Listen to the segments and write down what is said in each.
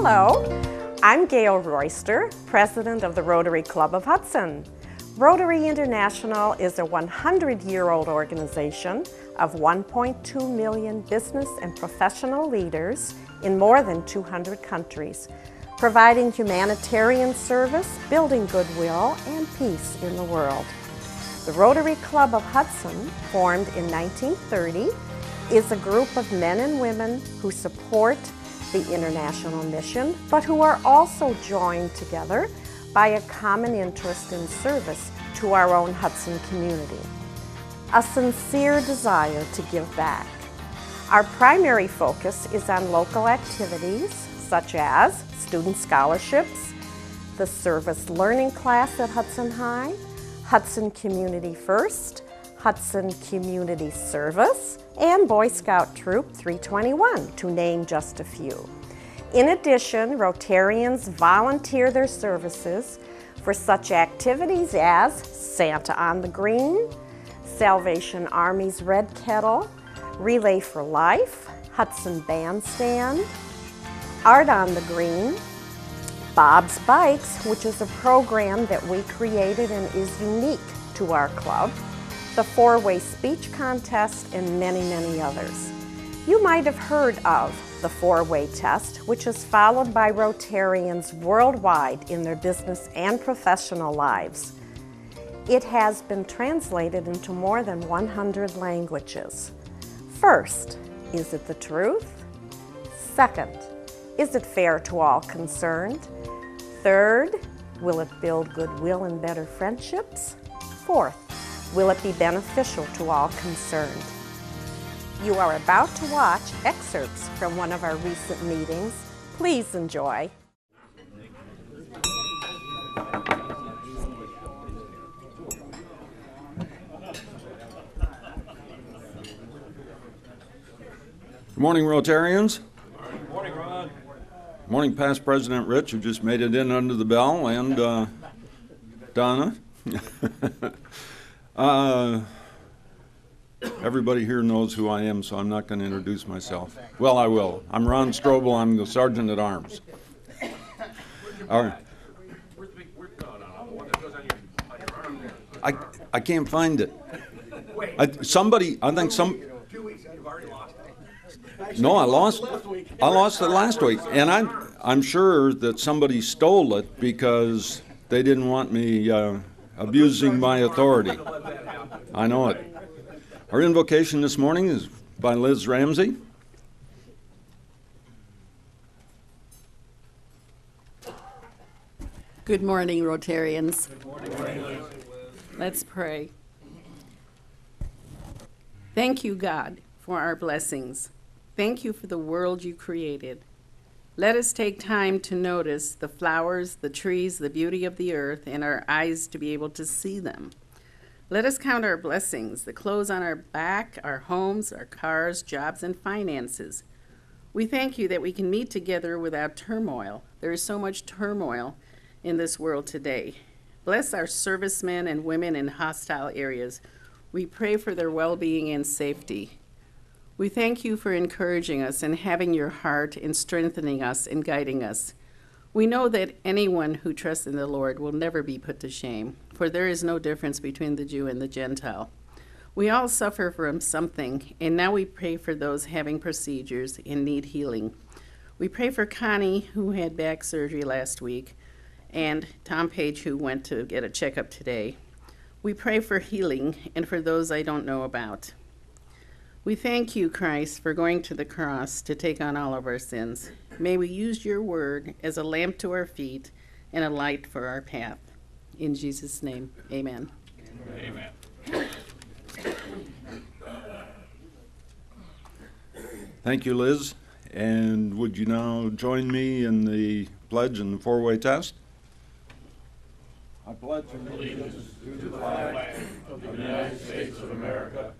Hello, I'm Gail Royster, President of the Rotary Club of Hudson. Rotary International is a 100-year-old organization of 1.2 million business and professional leaders in more than 200 countries, providing humanitarian service, building goodwill, and peace in the world. The Rotary Club of Hudson, formed in 1930, is a group of men and women who support the international mission, but who are also joined together by a common interest in service to our own Hudson community. A sincere desire to give back. Our primary focus is on local activities such as student scholarships, the service learning class at Hudson High, Hudson Community First, Hudson Community Service, and Boy Scout Troop 321, to name just a few. In addition, Rotarians volunteer their services for such activities as Santa on the Green, Salvation Army's Red Kettle, Relay for Life, Hudson Bandstand, Art on the Green, Bob's Bikes, which is a program that we created and is unique to our club, the four-way speech contest, and many, many others. You might have heard of the four-way test, which is followed by Rotarians worldwide in their business and professional lives. It has been translated into more than 100 languages. First, is it the truth? Second, is it fair to all concerned? Third, will it build goodwill and better friendships? Fourth, will it be beneficial to all concerned? You are about to watch excerpts from one of our recent meetings. Please enjoy. Good morning, Rotarians. Good morning, Ron. Good morning, Past President Rich, who just made it in under the bell, and Donna. Everybody here knows who I am, so I'm not going to introduce myself. Well, I will. I'm Ron Strobel. I'm the Sergeant at Arms. All right. I can't find it. I think some. 2 weeks, you've already lost it. No, I lost it last week, and I'm sure that somebody stole it because they didn't want me abusing my authority. I know it. Our invocation this morning is by Liz Ramsey. Good morning, Rotarians. Good morning, Liz. Let's pray. Thank you, God, for our blessings. Thank you for the world you created. Let us take time to notice the flowers, the trees, the beauty of the earth, and our eyes to be able to see them. Let us count our blessings, the clothes on our back, our homes, our cars, jobs, and finances. We thank you that we can meet together without turmoil. There is so much turmoil in this world today. Bless our servicemen and women in hostile areas. We pray for their well-being and safety. We thank you for encouraging us and having your heart and strengthening us and guiding us. We know that anyone who trusts in the Lord will never be put to shame, for there is no difference between the Jew and the Gentile. We all suffer from something, and now we pray for those having procedures and need healing. We pray for Connie, who had back surgery last week, and Tom Page, who went to get a checkup today. We pray for healing and for those I don't know about. We thank you, Christ, for going to the cross to take on all of our sins. May we use your word as a lamp to our feet and a light for our path. In Jesus' name, amen. Amen. Thank you, Liz. And would you now join me in the pledge and the four-way test? I pledge Allegiance to the flag of the United States of America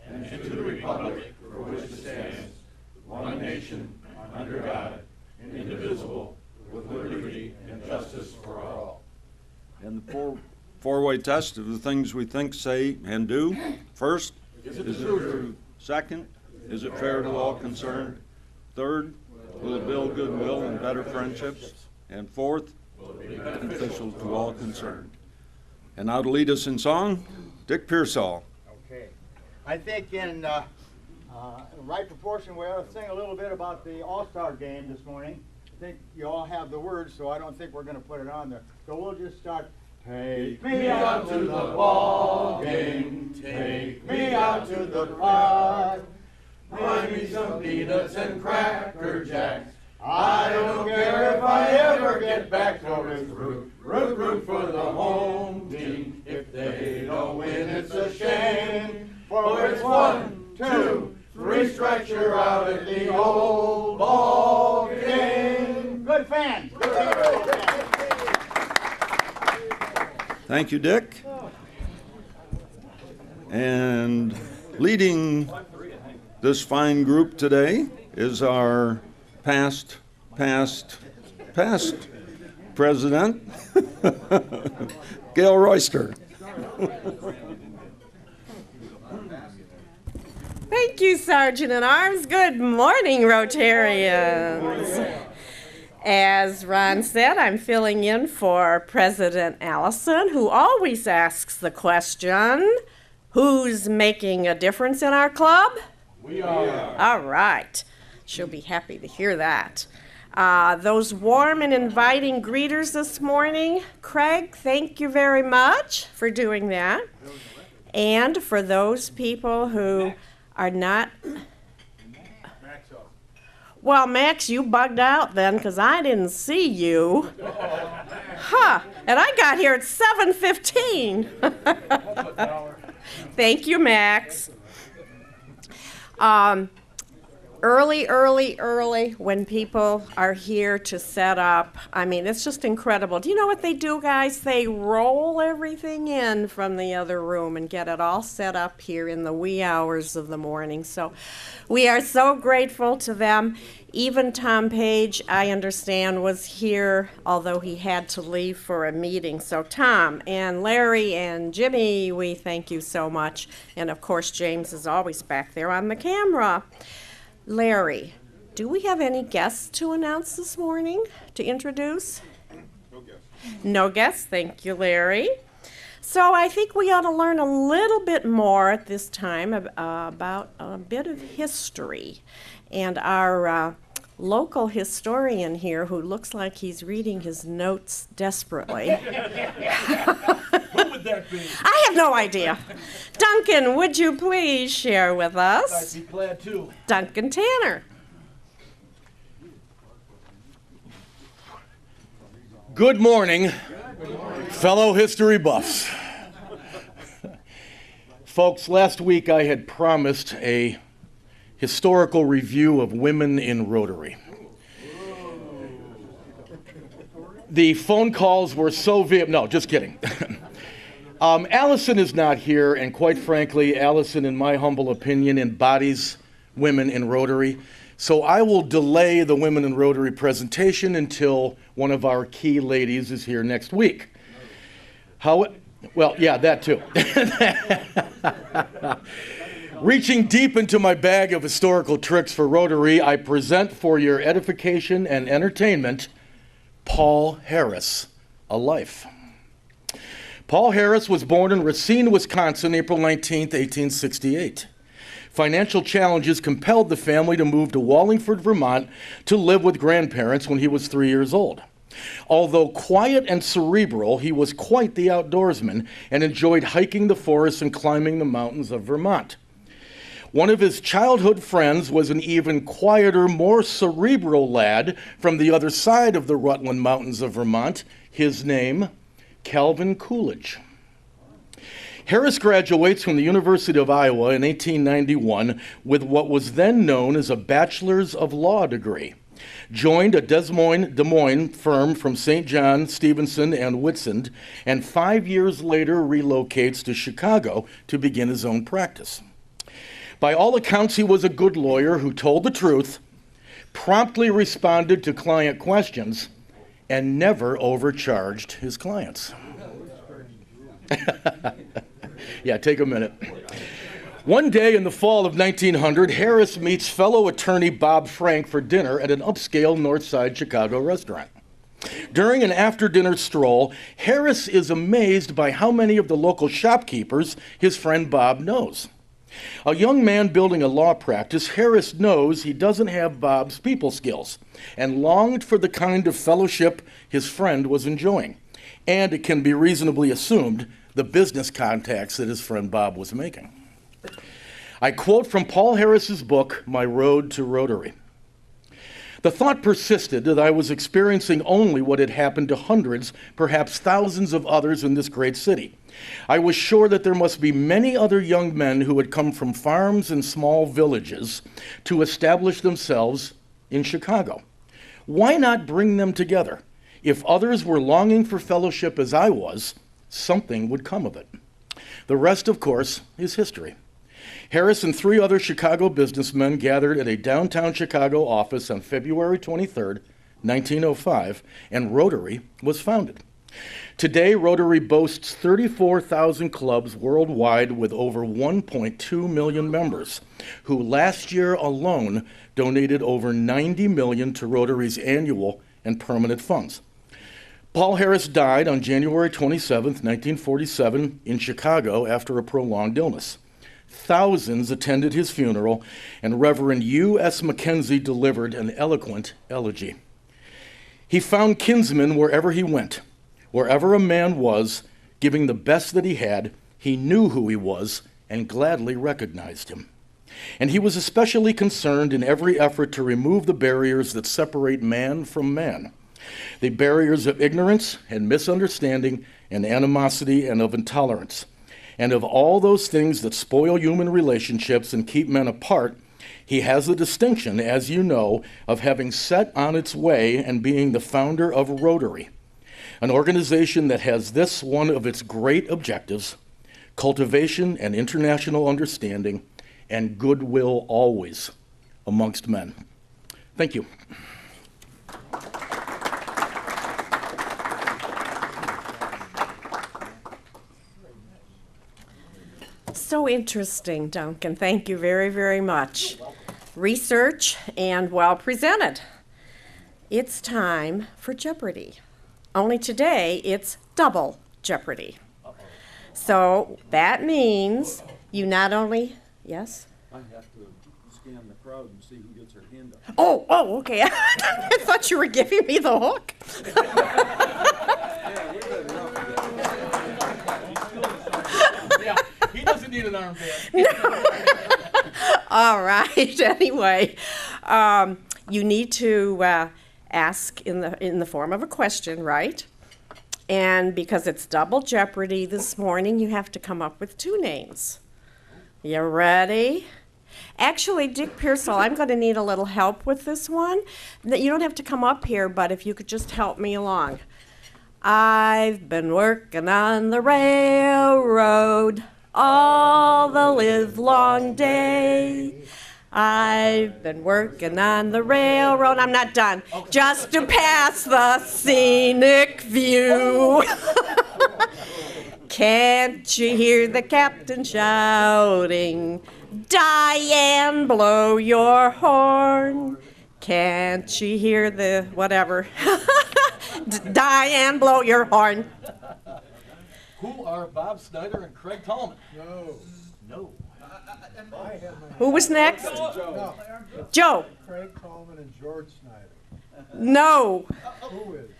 and to the republic for which it stands, one nation, under God, indivisible, with liberty and justice for all. And the four-way test of the things we think, say, and do. First, is it true? Second, is it fair to all concerned? Third, will it build goodwill and better friendships? And fourth, will it be beneficial to all concerned? And now to lead us in song, Dick Pearsall. Okay. I think in right proportion, we ought to sing a little bit about the All-Star game this morning. I think you all have the words, so I don't think we're going to put it on there. So we'll just start. Take me out to the ball game, take me out to the park. Buy me some peanuts and Cracker Jacks. I don't care if I ever get back. So it's root for the home team. If they don't win, it's a shame. For it's 1, 2, 3 strikes, you're out at the old ball game. Good fans. Thank you, Dick. And leading this fine group today is our past president, Gail Royster. Thank you, Sergeant at Arms. Good morning, Rotarians. As Ron said, I'm filling in for President Allison, who always asks the question, who's making a difference in our club? We are. All right. She'll be happy to hear that. Those warm and inviting greeters this morning, Craig, thank you very much for doing that. And for those people who are not... Well, Max, you bugged out then because I didn't see you. Huh, and I got here at 7:15. Thank you, Max. Early when people are here to set up. I mean, it's just incredible. Do you know what they do, guys? They roll everything in from the other room and get it all set up here in the wee hours of the morning. So we are so grateful to them. Even Tom Page, I understand, was here, although he had to leave for a meeting. So Tom and Larry and Jimmy, we thank you so much. And of course, James is always back there on the camera. Larry, do we have any guests to announce this morning, to introduce? No guess. No guests, thank you, Larry. So I think we ought to learn a little bit more at this time about a bit of history. And our local historian here, who looks like he's reading his notes desperately. Who would that be? I have no idea. Duncan, would you please share with us? I'd be glad to. Duncan Tanner. Good morning, fellow history buffs. Folks, last week I had promised a historical review of women in Rotary. The phone calls were so no, just kidding. Allison is not here, and quite frankly, Allison, in my humble opinion, embodies women in Rotary. So I will delay the Women in Rotary presentation until one of our key ladies is here next week. Well, yeah, that too. Reaching deep into my bag of historical tricks for Rotary, I present for your edification and entertainment, Paul Harris, a life. Paul Harris was born in Racine, Wisconsin, April 19, 1868. Financial challenges compelled the family to move to Wallingford, Vermont, to live with grandparents when he was 3 years old. Although quiet and cerebral, he was quite the outdoorsman and enjoyed hiking the forests and climbing the mountains of Vermont. One of his childhood friends was an even quieter, more cerebral lad from the other side of the Rutland Mountains of Vermont. His name, Calvin Coolidge. Harris graduates from the University of Iowa in 1891 with what was then known as a Bachelor's of Law degree. Joined a Des Moines firm from St. John, Stevenson, and Whitsand, and 5 years later relocates to Chicago to begin his own practice. By all accounts, he was a good lawyer who told the truth, promptly responded to client questions, and never overcharged his clients. Yeah, take a minute. One day in the fall of 1900, Harris meets fellow attorney Bob Frank for dinner at an upscale North Side Chicago restaurant. During an after-dinner stroll, Harris is amazed by how many of the local shopkeepers his friend Bob knows. A young man building a law practice, Harris knows he doesn't have Bob's people skills and longed for the kind of fellowship his friend was enjoying. And it can be reasonably assumed the business contacts that his friend Bob was making. I quote from Paul Harris's book, My Road to Rotary. The thought persisted that I was experiencing only what had happened to hundreds, perhaps thousands of others in this great city. I was sure that there must be many other young men who had come from farms and small villages to establish themselves in Chicago. Why not bring them together? If others were longing for fellowship as I was, something would come of it. The rest, of course, is history. Harris and 3 other Chicago businessmen gathered at a downtown Chicago office on February 23, 1905, and Rotary was founded. Today, Rotary boasts 34,000 clubs worldwide with over 1.2 million members, who last year alone donated over $90 million to Rotary's annual and permanent funds. Paul Harris died on January 27, 1947, in Chicago after a prolonged illness. Thousands attended his funeral, and Reverend U.S. Mackenzie delivered an eloquent elegy. He found kinsmen wherever he went. Wherever a man was, giving the best that he had, he knew who he was and gladly recognized him. And he was especially concerned in every effort to remove the barriers that separate man from man. The barriers of ignorance and misunderstanding and animosity and of intolerance. And of all those things that spoil human relationships and keep men apart, he has the distinction, as you know, of having set on its way and being the founder of Rotary, an organization that has this one of its great objectives: cultivation and international understanding and goodwill always amongst men. Thank you. So interesting, Duncan. Thank you very, very much. Research and well presented. It's time for Jeopardy! Only today it's double Jeopardy! So that means you not only, yes? I have to scan the crowd and see who gets their hand up. Oh, okay. I thought you were giving me the hook. Yeah, he doesn't need an armband. All right. Anyway, you need to ask in the form of a question, right? And because it's double jeopardy this morning, you have to come up with 2 names. You ready? Actually, Dick Pearsall, I'm going to need a little help with this one. You don't have to come up here, but if you could just help me along. I've been working on the railroad all the livelong day. I've been working on the railroad. I'm not done. Just to pass the scenic view. Can't you hear the captain shouting, Diane, blow your horn? Can't you hear the whatever? Diane, blow your horn. Who are Bob Snyder and Craig Tallman? No. Who was next? Joe. Craig Tallman and George Snyder. No. Who is?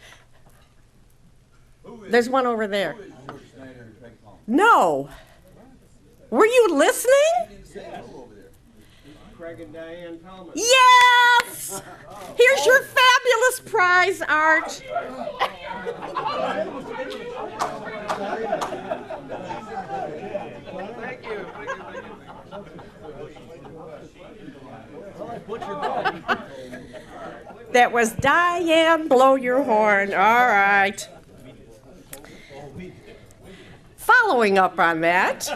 There's one over there. No. Were you listening? Craig and Diane Tallman. Yes! Here's your fabulous prize, Art. Thank you. That was Diane, blow your horn. All right. Following up on that,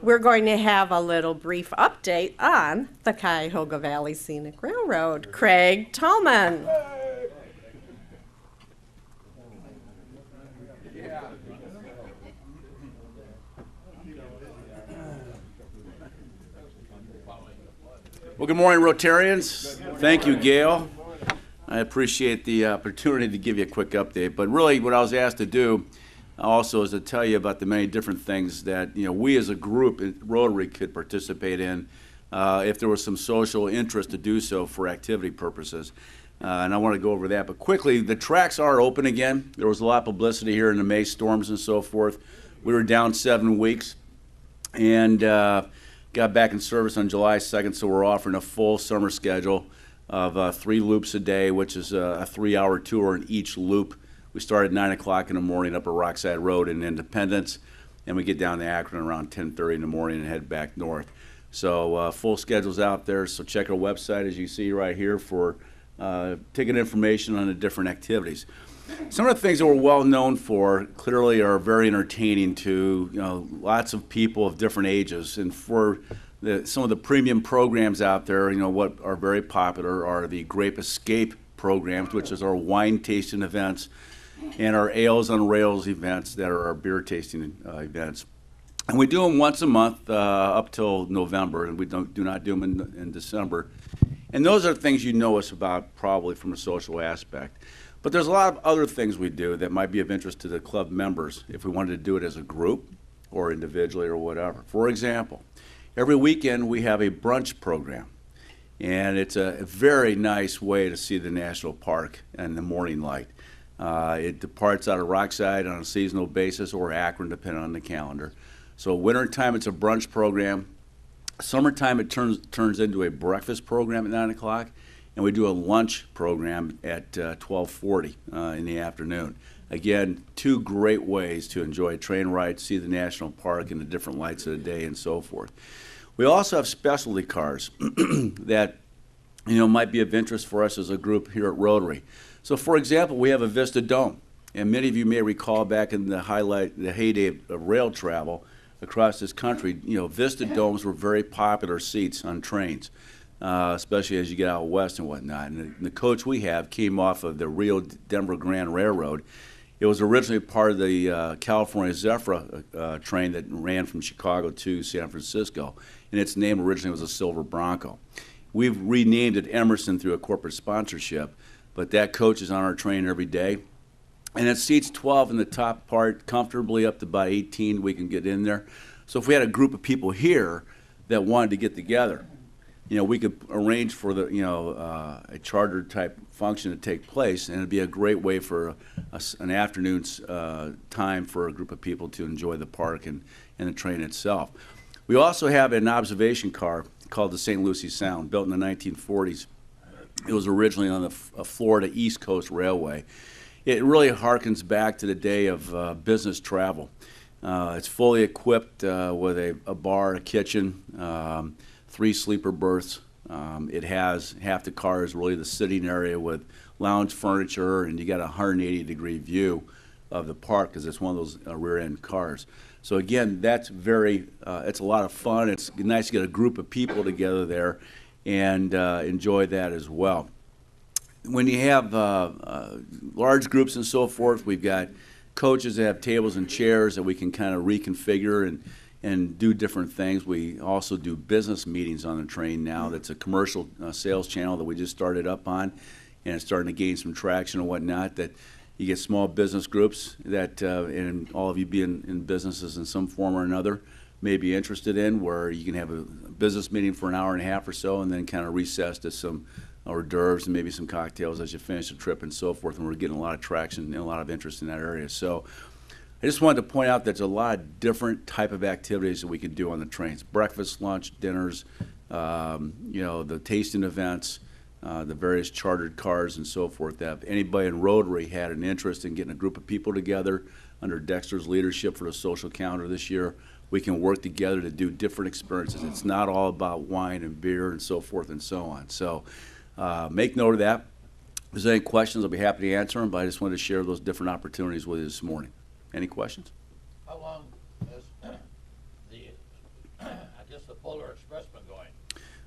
we're going to have a little brief update on the Cuyahoga Valley Scenic Railroad. Craig Tallman. Well, good morning, Rotarians. Thank you, Gail. I appreciate the opportunity to give you a quick update. But really, what I was asked to do also is to tell you about the many different things that we as a group at Rotary could participate in if there was some social interest to do so for activity purposes. And I want to go over that. But quickly, the tracks are open again. There was a lot of publicity here in the May storms and so forth. We were down 7 weeks and got back in service on July 2nd, so we're offering a full summer schedule of 3 loops a day, which is a 3-hour tour in each loop. We start at 9 o'clock in the morning up at Rockside Road in Independence, and we get down to Akron around 10:30 in the morning and head back north. So full schedule's out there, so check our website, as you see right here, for ticket information on the different activities. Some of the things that we're well known for clearly are very entertaining to lots of people of different ages. And for some of the premium programs out there, what are very popular are the Grape Escape programs, which is our wine tasting events, and our Ales on Rails events that are our beer tasting events. And we do them once a month up till November, and we do not do them in December. And those are things you know us about probably from a social aspect. But there's a lot of other things we do that might be of interest to the club members if we wanted to do it as a group or individually or whatever. For example, every weekend we have a brunch program, and it's a very nice way to see the national park in the morning light. It departs out of Rockside on a seasonal basis or Akron, depending on the calendar. So wintertime it's a brunch program. Summertime it turns into a breakfast program at 9 o'clock. And we do a lunch program at 12:40 in the afternoon. Again, 2 great ways to enjoy a train ride, see the national park and the different lights of the day and so forth. We also have specialty cars that might be of interest for us as a group here at Rotary. So for example, we have a Vista Dome. And many of you may recall back in the heyday of rail travel across this country, Vista Domes were very popular seats on trains. Especially as you get out west and whatnot. And the coach we have came off of the Rio Denver Grand Railroad. It was originally part of the California Zephyr train that ran from Chicago to San Francisco, and its name originally was a Silver Bronco. We've renamed it Emerson through a corporate sponsorship, but that coach is on our train every day. And it seats 12 in the top part, comfortably up to about 18 we can get in there. So if we had a group of people here that wanted to get together, we could arrange for a charter type function to take place, and it'd be a great way for an afternoon's time for a group of people to enjoy the park and the train itself. We also have an observation car called the St. Lucie Sound, built in the 1940s. It was originally on the Florida East Coast Railway. It really harkens back to the day of business travel. It's fully equipped with a bar, a kitchen, 3 sleeper berths. It has half the car is really the sitting area with lounge furniture, and you got a 180-degree view of the park because it's one of those rear-end cars. So again, that's it's a lot of fun. It's nice to get a group of people together there and enjoy that as well. When you have large groups and so forth, we've got coaches that have tables and chairs that we can kind of reconfigure and do different things. We also do business meetings on the train now. That's a commercial sales channel that we just started up on, and it's starting to gain some traction and whatnot, that you get small business groups that, and all of you being in businesses in some form or another, may be interested in, where you can have a business meeting for an hour and a half or so and then kind of recess to some hors d'oeuvres and maybe some cocktails as you finish the trip and so forth, and we're getting a lot of traction and a lot of interest in that area. So I just wanted to point out there's a lot of different type of activities that we can do on the trains. Breakfast, lunch, dinners, the tasting events, the various chartered cars and so forth. That if anybody in Rotary had an interest in getting a group of people together under Dexter's leadership for the social calendar this year, we can work together to do different experiences. It's not all about wine and beer and so forth and so on. So make note of that. If there's any questions, I'll be happy to answer them, but I just wanted to share those different opportunities with you this morning. Any questions? How long has the Polar Express been going?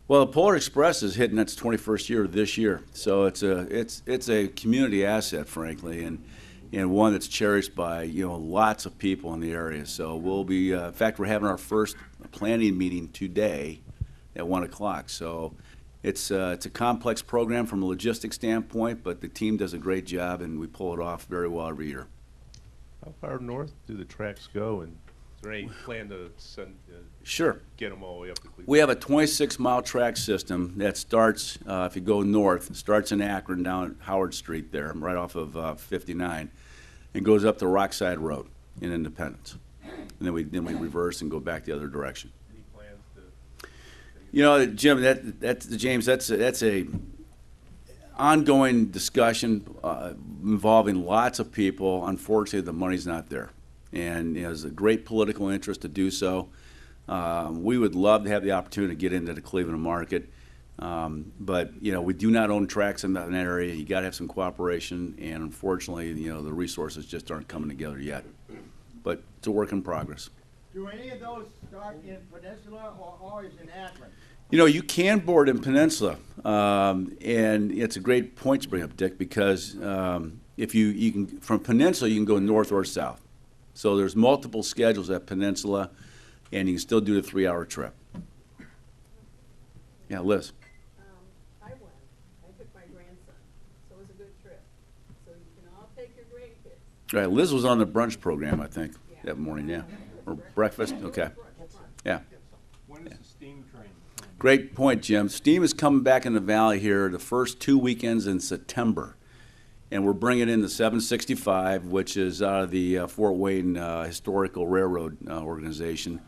Well, the Polar Express is hitting its 21st year this year, so it's a community asset, frankly, and one that's cherished by lots of people in the area. So we'll be, in fact, we're having our first planning meeting today at 1 o'clock. So It's a complex program from a logistics standpoint, but the team does a great job, and we pull it off very well every year. How far north do the tracks go, and is there any plan to send, Sure. get them all the way up to Cleveland? We have a 26-mile track system that starts, if you go north, starts in Akron down at Howard Street there, right off of 59, and goes up to Rockside Road in Independence. And then we reverse and go back the other direction. Any plans to? You know, Jim, James, that's a ongoing discussion involving lots of people. Unfortunately, the money's not there, and you know, there's a great political interest to do so. We would love to have the opportunity to get into the Cleveland market, but you know, we do not own tracks in that area. You got to have some cooperation, and unfortunately, you know, the resources just aren't coming together yet. But it's a work in progress. Do any of those start in Peninsula or always in Akron? You know, you can board in Peninsula, and it's a great point to bring up, Dick, because if you can, from Peninsula, you can go north or south. So there's multiple schedules at Peninsula, and you can still do the 3-hour trip. Yeah, Liz. I went. I took my grandson, so it was a good trip. So you can all take your grandkids. Right, Liz was on the brunch program, I think, that morning, yeah. Or breakfast, okay. Yeah. When is the steam train? Great point, Jim. Steam is coming back in the valley here the first 2 weekends in September. And we're bringing in the 765, which is out of the Fort Wayne Historical Railroad Organization.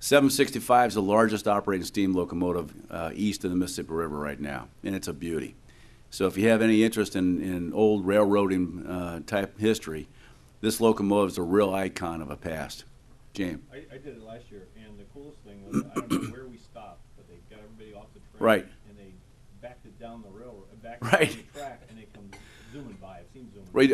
765 is the largest operating steam locomotive east of the Mississippi River right now, and it's a beauty. So if you have any interest in old railroading type history, this locomotive is a real icon of a past. James. I did it last year, and the coolest thing was, I don't know where we stopped, but they got everybody off the train. Right. And they backed it down the railroad, backed Right. it down the track, and they come zooming by. It seemed zooming. Right,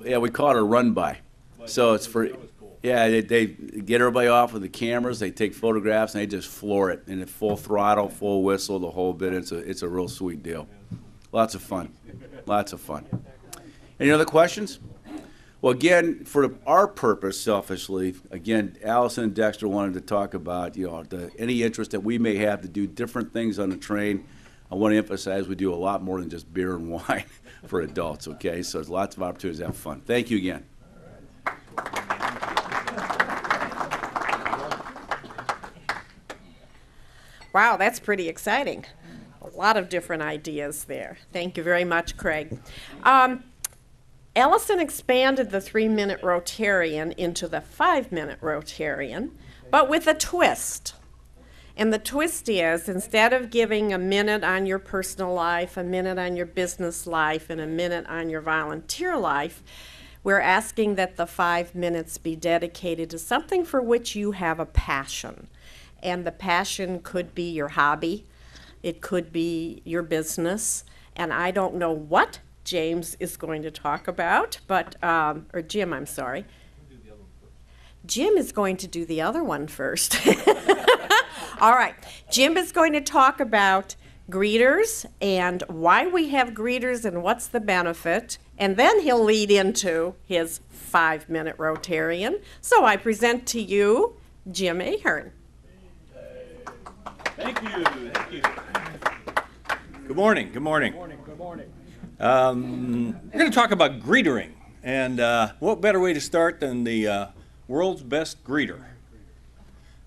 yeah, we call it a run by. But So it's for, that was cool. yeah, they get everybody off with the cameras, they take photographs, and they just floor it, and at full throttle, full whistle, the whole bit. It's a real sweet deal. Lots of fun, lots of fun. Any other questions? Well, again, for our purpose, selfishly, again, Allison and Dexter wanted to talk about, you know, any interest that we may have to do different things on the train. I want to emphasize we do a lot more than just beer and wine for adults, okay? So there's lots of opportunities to have fun. Thank you again. Wow, that's pretty exciting. A lot of different ideas there. Thank you very much, Craig. Ellison expanded the 3-minute Rotarian into the 5-minute Rotarian, but with a twist. And the twist is, instead of giving a minute on your personal life, a minute on your business life, and a minute on your volunteer life, we're asking that the 5 minutes be dedicated to something for which you have a passion. And the passion could be your hobby, it could be your business, and I don't know what James is going to talk about, but, or Jim, I'm sorry. Jim is going to do the other one first. All right, Jim is going to talk about greeters and why we have greeters and what's the benefit, and then he'll lead into his 5-minute Rotarian. So I present to you Jim Ahern. Thank you. Thank you. Good morning. Good morning. Good morning, good morning. We're going to talk about greetering, and what better way to start than the world's best greeter?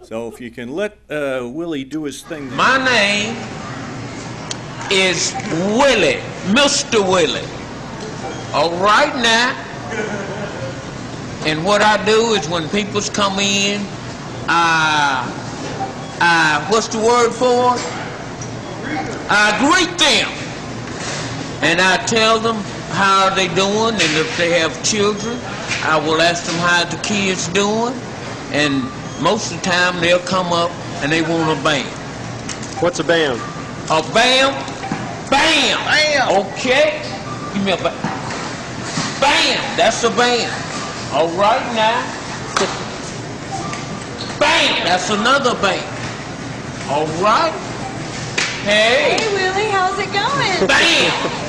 So if you can let Willie do his thing. My name is Willie, Mr. Willie. All right now. And what I do is when people come in, what's the word for it? I greet them. And I tell them how they doing, and if they have children, I will ask them how the kids doing. And most of the time they'll come up and they want a bam. What's a bam? A bam? Bam! Bam! Okay. Give me a bam. Bam! That's a bam. All right now. Bam! That's another bam. All right. Hey. Hey, Willie, how's it going? Bam!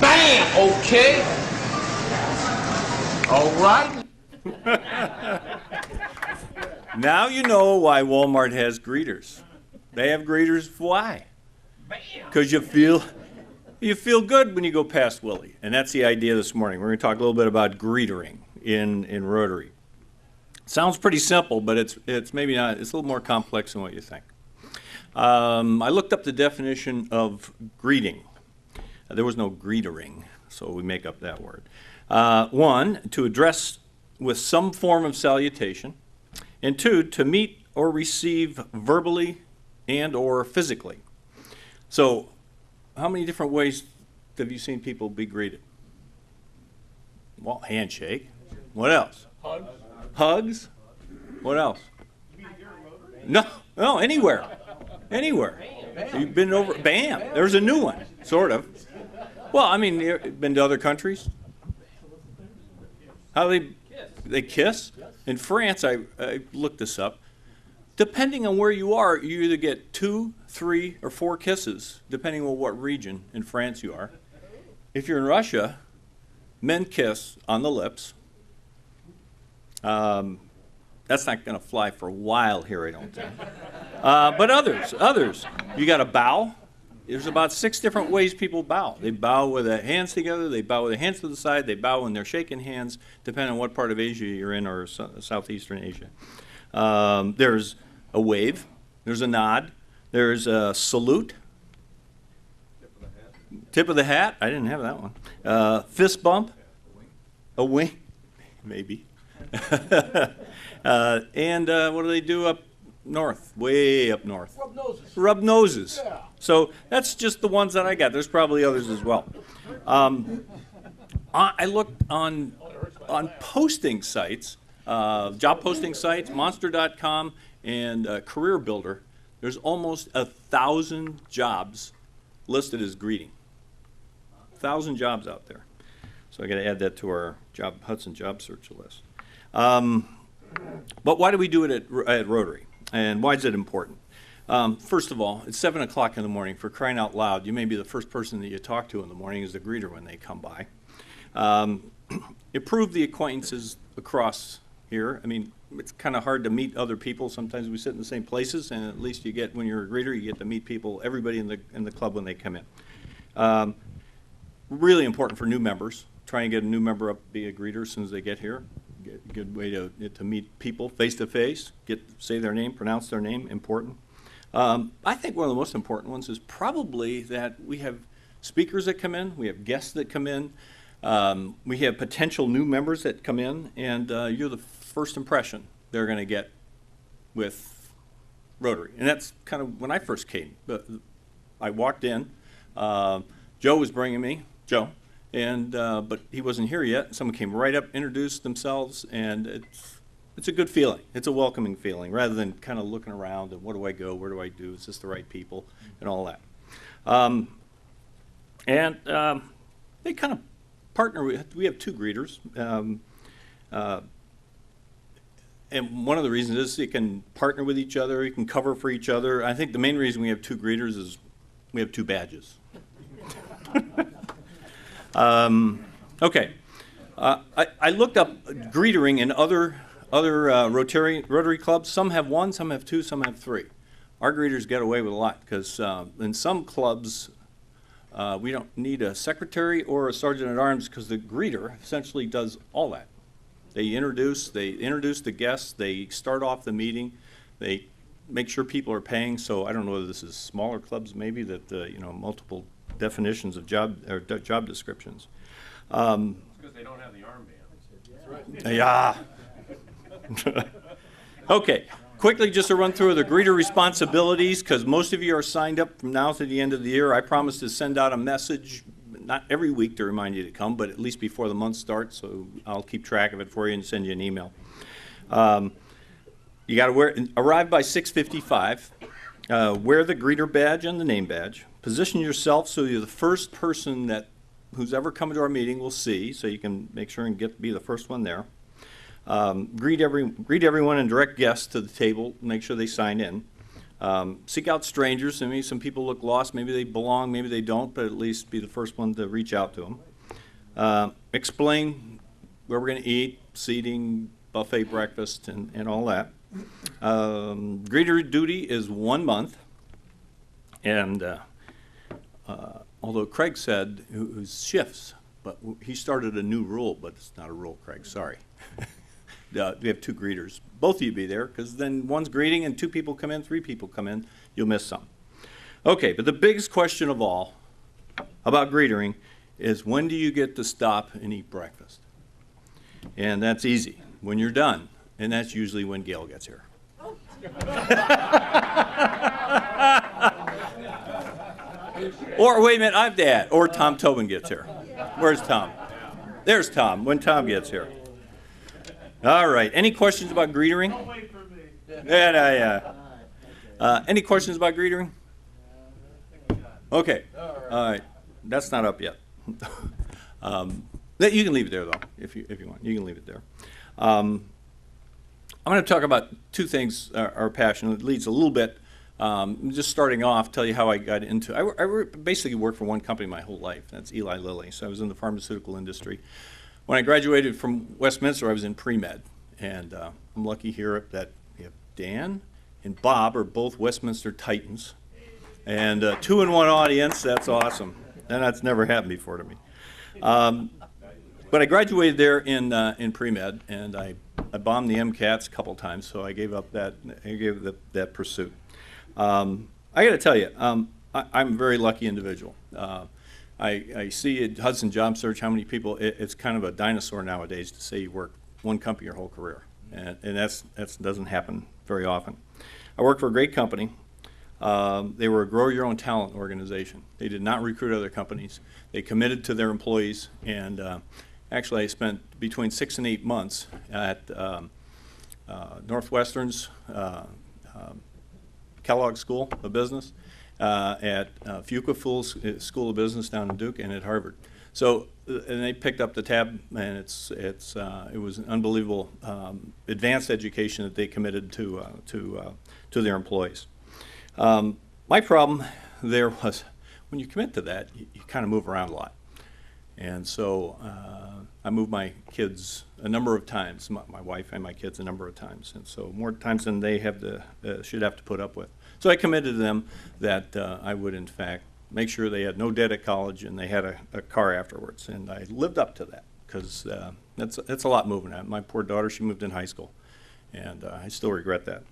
Bam! Okay. All right. Now you know why Walmart has greeters. They have greeters. Why? because you feel good when you go past Willie. And that's the idea this morning. We're going to talk a little bit about greetering in Rotary. Sounds pretty simple, but it's maybe not. It's a little more complex than what you think. I looked up the definition of greeting. There was no greetering, so we make up that word. One, to address with some form of salutation, and two, to meet or receive verbally and or physically. So, how many different ways have you seen people be greeted? Well, handshake. What else? Hugs. Hugs. What else? No, anywhere. Anywhere. You've been over, bam, there's a new one, sort of. Well, I mean, you've been to other countries? How they kiss? In France, I looked this up. Depending on where you are, you either get 2, 3, or 4 kisses, depending on what region in France you are. If you're in Russia, men kiss on the lips. That's not going to fly for a while here, I don't think. But others, you got to bow. There's about 6 different ways people bow. They bow with their hands together, they bow with their hands to the side, they bow when they're shaking hands, depending on what part of Asia you're in, or Southeastern Asia. There's a wave, there's a nod, there's a salute. Tip of the hat, I didn't have that one. Fist bump, a wink, maybe. And what do they do up north, way up north? Rub noses. Rub noses. Yeah. So that's just the ones that I got. There's probably others as well. I looked on posting sites, job posting sites, monster.com and Career Builder. There's almost 1,000 jobs listed as greeting. 1,000 jobs out there. So I got to add that to our Hudson job search list. But why do we do it at Rotary? And why is it important? First of all, it's 7 o'clock in the morning. For crying out loud, you may be the first person that you talk to in the morning is the greeter when they come by. Improve the acquaintances across here. I mean, it's kind of hard to meet other people. Sometimes we sit in the same places, and at least you get, when you're a greeter, you get to meet people, everybody in the club when they come in. Really important for new members. Try and get a new member up to be a greeter as soon as they get here. Good way to meet people face to face, say their name, pronounce their name, important. I think one of the most important ones is probably that we have speakers that come in, we have guests that come in, we have potential new members that come in, and you're the first impression they're going to get with Rotary. And that's kind of when I first came. I walked in, Joe was bringing me, and but he wasn't here yet. Someone came right up, introduced themselves, and it's a good feeling. It's a welcoming feeling, rather than kind of looking around and what do I go, where do I do, is this the right people, and all that. They kind of partner with, we have 2 greeters, and one of the reasons is you can partner with each other, you can cover for each other. I think the main reason we have 2 greeters is we have 2 badges. Okay, I looked up greetering in other Rotary clubs. Some have 1, some have 2, some have 3. Our greeters get away with a lot because in some clubs we don't need a secretary or a sergeant at arms because the greeter essentially does all that. They introduce the guests, they start off the meeting, they make sure people are paying. So I don't know whether this is smaller clubs maybe that multiple definitions of job descriptions. It's because they don't have the armband. Yeah. Okay, quickly just to run through the greeter responsibilities, because most of you are signed up from now to the end of the year. I promise to send out a message, not every week to remind you to come, but at least before the month starts, so I'll keep track of it for you and send you an email. You got to arrive by 6:55. Wear the greeter badge and the name badge. Position yourself so you're the first person that who's ever come to our meeting will see, so you can make sure and be the first one there. Greet everyone and direct guests to the table. Make sure they sign in. Seek out strangers. I mean, some people look lost. Maybe they belong, maybe they don't, but at least be the first one to reach out to them. Explain where we're going to eat, seating, buffet breakfast, and all that. Greeter duty is 1 month, and although Craig said it was shifts, but he started a new rule, but it's not a rule, Craig, sorry. We have 2 greeters. Both of you be there, because then one's greeting and 2 people come in, 3 people come in, you'll miss some. Okay, but the biggest question of all about greetering is, when do you get to stop and eat breakfast? And that's easy, when you're done, and that's usually when Gail gets here. Or wait a minute, I'm Dad. Or Tom Tobin gets here. Where's Tom? There's Tom, when Tom gets here. All right, any questions about greetering? Don't wait for me. Yeah. Any questions about greetering? Okay, all right, that's not up yet. You can leave it there, though, if you want. You can leave it there. I'm going to talk about 2 things our passion. It leads a little bit. Just starting off, tell you how I got into. I basically worked for one company my whole life. That's Eli Lilly. So I was in the pharmaceutical industry. When I graduated from Westminster, I was in pre-med, and I'm lucky here that we have Dan and Bob are both Westminster Titans, and 2 in 1 audience. That's awesome, and that's never happened before to me. But I graduated there in pre-med, and I bombed the MCATs a couple times, so I gave up that. I gave that pursuit. I got to tell you, I'm a very lucky individual. I see at Hudson Job Search how many people, it's kind of a dinosaur nowadays to say you work one company your whole career. And that doesn't happen very often. I worked for a great company. They were a grow your own talent organization. They did not recruit other companies. They committed to their employees, and actually I spent between 6 and 8 months at Northwestern's Kellogg School of Business, at Fuqua School of Business down in Duke, and at Harvard. So, and they picked up the tab, and it was an unbelievable advanced education that they committed to their employees. My problem there was, when you commit to that, you kind of move around a lot. And so I moved my kids a number of times, my wife and my kids a number of times, and so more times than they should have to put up with. So I committed to them that I would, in fact, make sure they had no debt at college and they had a car afterwards. And I lived up to that, because that's a lot moving out. My poor daughter, she moved in high school, and I still regret that.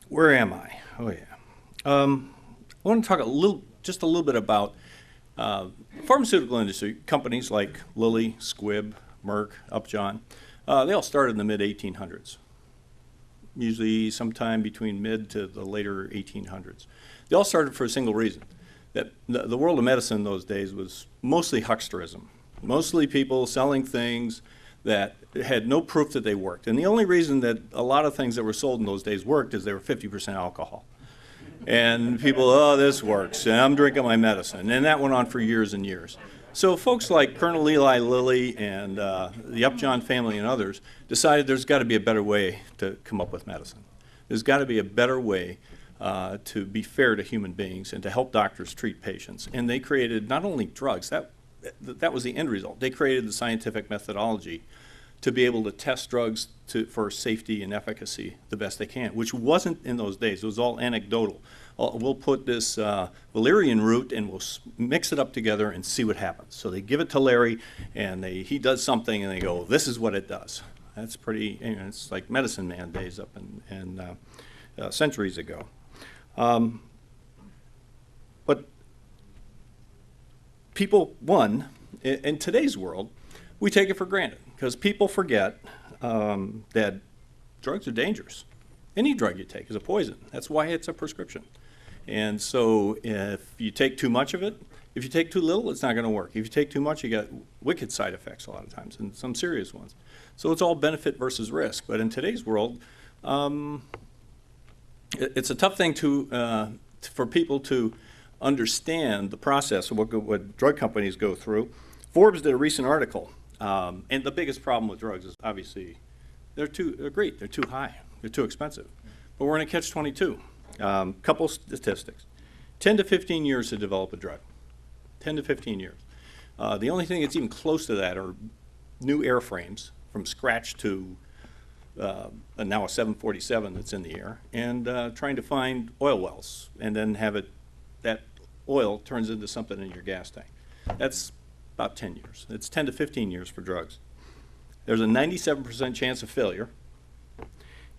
Where am I? Oh, yeah. I want to talk just a little bit about pharmaceutical industry. Companies like Lilly, Squibb, Merck, Upjohn, they all started in the mid-1800s. Usually sometime between mid to the later 1800s. They all started for a single reason, that the world of medicine in those days was mostly hucksterism, mostly people selling things that had no proof that they worked. And the only reason that a lot of things that were sold in those days worked is they were 50% alcohol. And people, oh, this works, and I'm drinking my medicine. And that went on for years and years. So folks like Colonel Eli Lilly and the Upjohn family and others decided there's got to be a better way to come up with medicine. There's got to be a better way to be fair to human beings and to help doctors treat patients. And they created not only drugs, that was the end result. They created the scientific methodology to be able to test drugs for safety and efficacy the best they can, which wasn't in those days. It was all anecdotal. We'll put this valerian root and we'll mix it up together and see what happens. So they give it to Larry, and he does something, and they go, this is what it does. That's pretty, it's like Medicine Man days up in centuries ago. But people, in today's world, we take it for granted, because people forget that drugs are dangerous. Any drug you take is a poison. That's why it's a prescription. And so if you take too much of it, if you take too little, it's not going to work. If you take too much, you get wicked side effects a lot of times, and some serious ones. So it's all benefit versus risk. But in today's world, it's a tough thing for people to understand the process of what drug companies go through. Forbes did a recent article, and the biggest problem with drugs is obviously they're too high, they're too expensive. But we're in a catch-22. Couple statistics: 10 to 15 years to develop a drug. 10 to 15 years. The only thing that's even close to that are new airframes from scratch to now a 747 that's in the air, and trying to find oil wells and then have it, that oil turns into something in your gas tank. That's about 10 years. It's 10 to 15 years for drugs. There's a 97% chance of failure,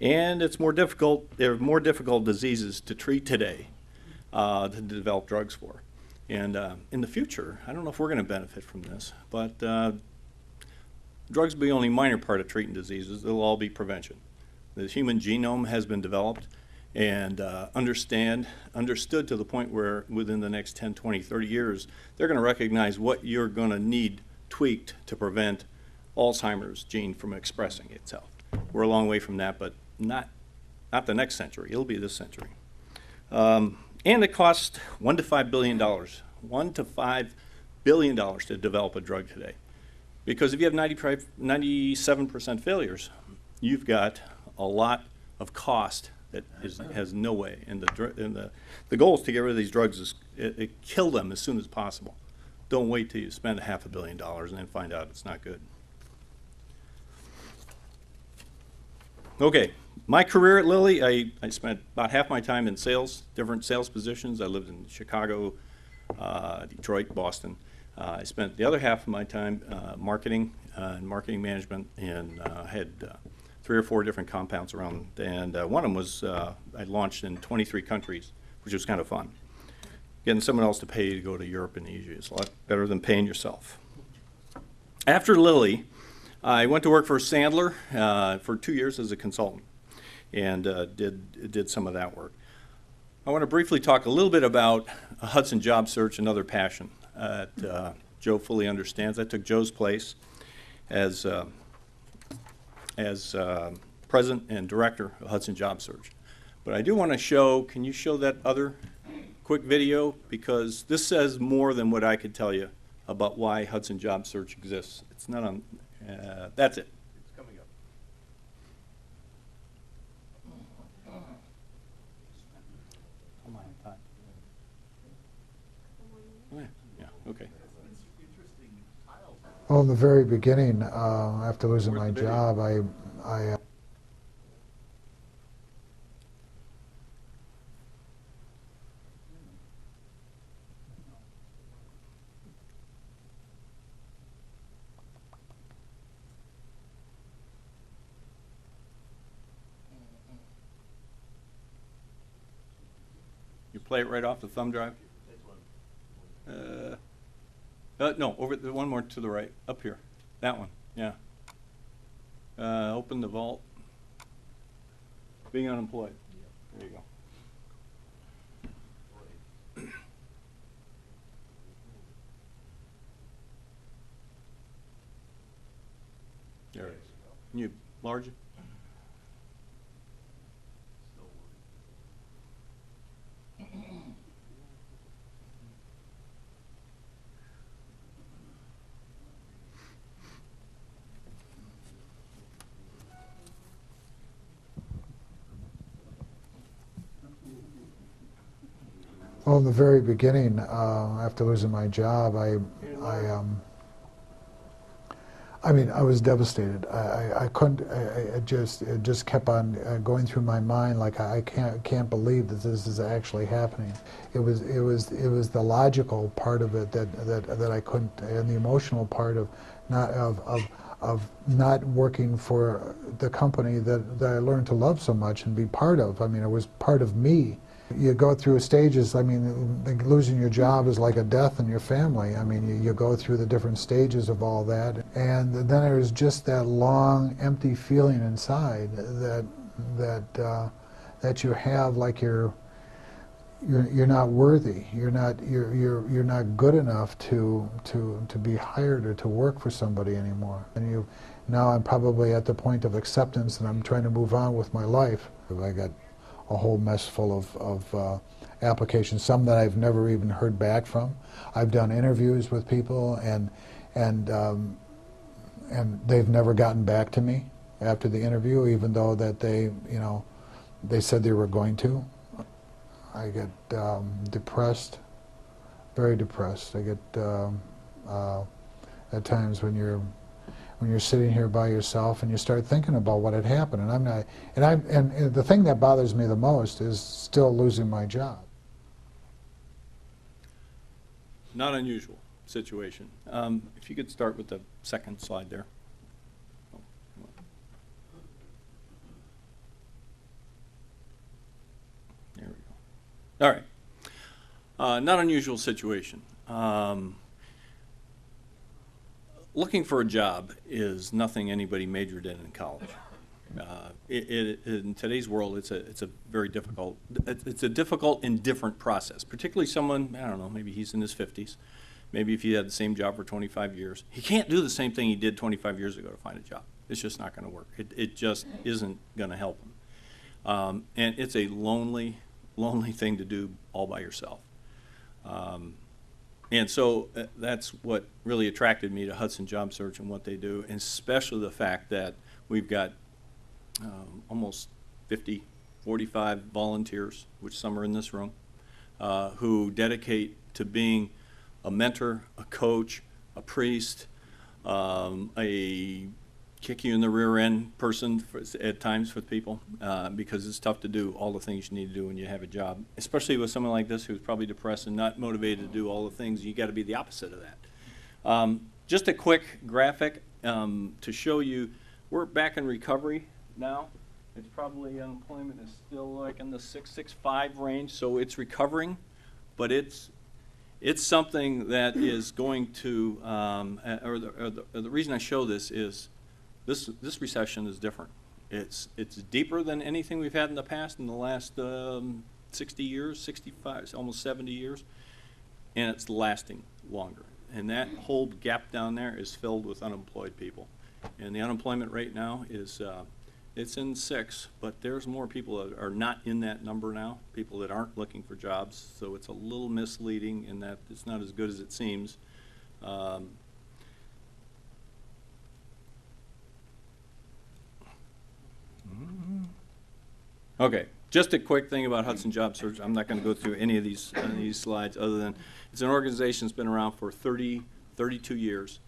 and it's more difficult. There are more difficult diseases to treat today to develop drugs for. And in the future, I don't know if we're going to benefit from this, but drugs will be only a minor part of treating diseases. They'll all be prevention. The human genome has been developed and understood to the point where within the next 10, 20, 30 years, they're going to recognize what you're going to need tweaked to prevent Alzheimer's gene from expressing itself. We're a long way from that, but not the next century. It'll be this century. And it costs $1 to $5 billion, $1 to $5 billion to develop a drug today. Because if you have 97% failures, you've got a lot of cost that has no way. And the goal is to get rid of these drugs, is kill them as soon as possible. Don't wait till you spend $500 million and then find out it's not good. Okay, my career at Lilly, I spent about half my time in sales, different sales positions. I lived in Chicago, Detroit, Boston. I spent the other half of my time marketing and marketing management, and had 3 or 4 different compounds around. And one of them was I launched in 23 countries, which was kind of fun. Getting someone else to pay you to go to Europe and Asia is a lot better than paying yourself. After Lilly, I went to work for Sandler for 2 years as a consultant, and did some of that work. I want to briefly talk a little bit about Hudson Job Search, another passion that Joe fully understands. I took Joe's place as president and director of Hudson Job Search. But I do want to show, can you show that other quick video? Because this says more than what I could tell you about why Hudson Job Search exists. It's not on, that's it. It's coming up. Come on, time. Oh, yeah, okay. Well, in the very beginning, after losing my job, I You play it right off the thumb drive? No, over the one more to the right, up here. That one, yeah. Open the vault. Being unemployed. There you go. There it is. Can you enlarge it? Well, in the very beginning, after losing my job, I mean, I was devastated. I couldn't. It just kept on going through my mind. Like I can't believe that this is actually happening. It was the logical part of it that I couldn't, and the emotional part of not working for the company that I learned to love so much and be part of. I mean, it was part of me. You go through stages. I mean, losing your job is like a death in your family. I mean, you go through the different stages of all that, and then there's just that long, empty feeling inside that you have, like you're not worthy. You're not good enough to be hired or to work for somebody anymore. And now I'm probably at the point of acceptance, and I'm trying to move on with my life. I got a whole mess full of applications, some that I've never even heard back from. I've done interviews with people, and they've never gotten back to me after the interview, even though that they said they were going to. I get depressed, very depressed. I get at times when when you're sitting here by yourself and you start thinking about what had happened. And I'm not, and the thing that bothers me the most is still losing my job. Not unusual situation. If you could start with the second slide there. There we go. All right. Not unusual situation. Looking for a job is nothing anybody majored in college. In today's world, it's a very difficult, it's a difficult and different process, particularly someone, I don't know, maybe he's in his 50s. Maybe if he had the same job for 25 years. He can't do the same thing he did 25 years ago to find a job. It's just not going to work. It just isn't going to help him. And it's a lonely thing to do all by yourself. And so that's what really attracted me to Hudson Job Search and what they do, and especially the fact that we've got almost 45 volunteers, which some are in this room, who dedicate to being a mentor, a coach, a priest, a kick you in the rear end person at times with people, because it's tough to do all the things you need to do when you have a job, especially with someone like this who's probably depressed and not motivated to do all the things. You got to be the opposite of that. Just a quick graphic to show you, we're back in recovery now. It's probably, unemployment is still like in the 6.65 range, so it's recovering, but it's something that is going to, the reason I show this is this recession is different. It's deeper than anything we've had in the past in the last 60 years, 65, almost 70 years, and it's lasting longer. And that whole gap down there is filled with unemployed people. And the unemployment rate now is, it's in 6, but there's more people that are not in that number now, people that aren't looking for jobs, so it's a little misleading in that it's not as good as it seems. Okay, just a quick thing about Hudson Job Search. I'm not going to go through any of these slides other than it's an organization that's been around for 32 years.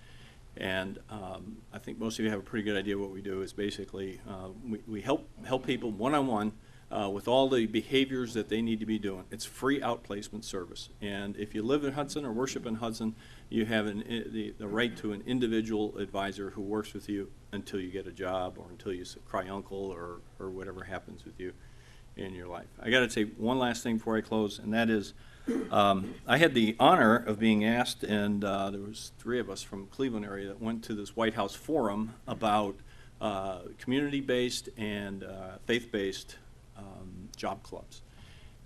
And I think most of you have a pretty good idea what we do is basically we help people one-on-one with all the behaviors that they need to be doing. It's free outplacement service. And if you live in Hudson or worship in Hudson, you have the right to an individual advisor who works with you until you get a job or until you cry uncle or whatever happens with you in your life. I got to say one last thing before I close, and that is I had the honor of being asked, and there was 3 of us from Cleveland area that went to this White House forum about community-based and faith-based job clubs,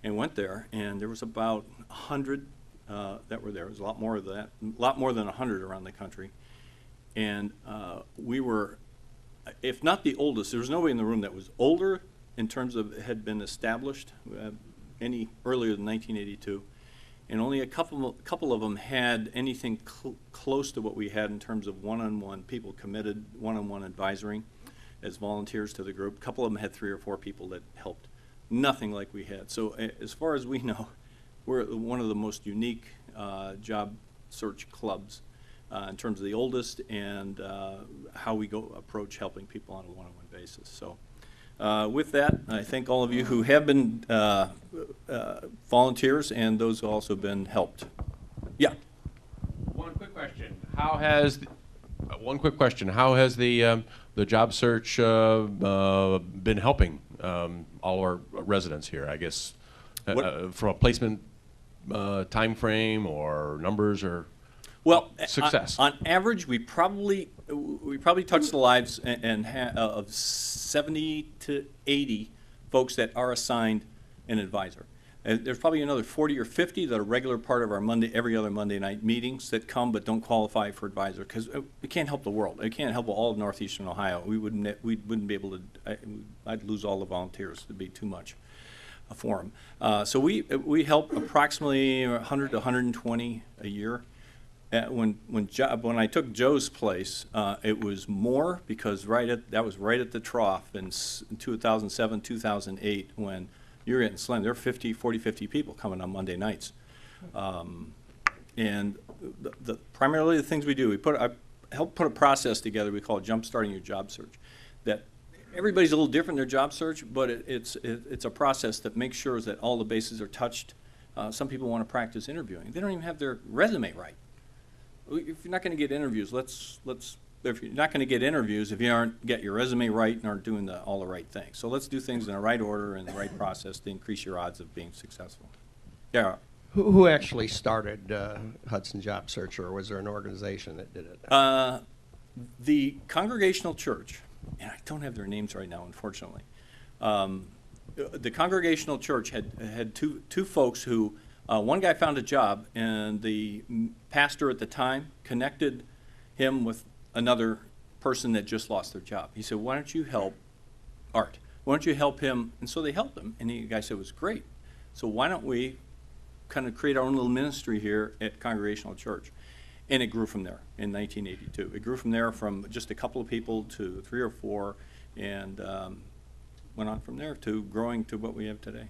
and went there, and there was about 100 that were there. It was a lot more of that, a lot more than 100 around the country, and we were, if not the oldest, there was nobody in the room that was older in terms of had been established any earlier than 1982, and only a couple of them had anything close to what we had in terms of one-on-one people committed one-on-one advisory as volunteers to the group. A couple of them had 3 or 4 people that helped. Nothing like we had. So as far as we know, we're one of the most unique job search clubs in terms of the oldest and how we approach helping people on a one-on-one basis. So. With that, I thank all of you who have been volunteers and those who also been helped. Yeah. One quick question: How has the job search been helping all our residents here? I guess from a placement time frame or numbers or. Well, success. On average, we probably touch the lives of 70 to 80 folks that are assigned an advisor. And there's probably another 40 or 50 that are a regular part of our every other Monday night meetings that come but don't qualify for advisor because we can't help the world. We can't help all of northeastern Ohio. We wouldn't be able to. I'd lose all the volunteers. It'd be too much for them. So we help approximately 100 to 120 a year. When I took Joe's place, it was more because that was right at the trough in 2007, 2008 when you were getting slammed. There were 40, 50 people coming on Monday nights. And primarily the things we do, helped put a process together we call Jumpstarting Your Job Search. That everybody's a little different in their job search, but it's a process that makes sure that all the bases are touched. Some people want to practice interviewing. They don't even have their resume right. If you're not going to get interviews, if you're not going to get interviews if you get your resume right and aren't doing all the right things. So let's do things in the right order and the right process to increase your odds of being successful. Yeah. Who actually started Hudson Job Search, or was there an organization that did it? The Congregational Church, and I don't have their names right now, unfortunately. The Congregational Church had two folks who, one guy found a job, and the pastor at the time connected him with another person that just lost their job. He said, why don't you help Art? Why don't you help him? And so they helped him, and the guy said, it was great. So why don't we kind of create our own little ministry here at Congregational Church? And it grew from there in 1982. It grew from there from just a couple of people to 3 or 4, and went on from there to growing to what we have today.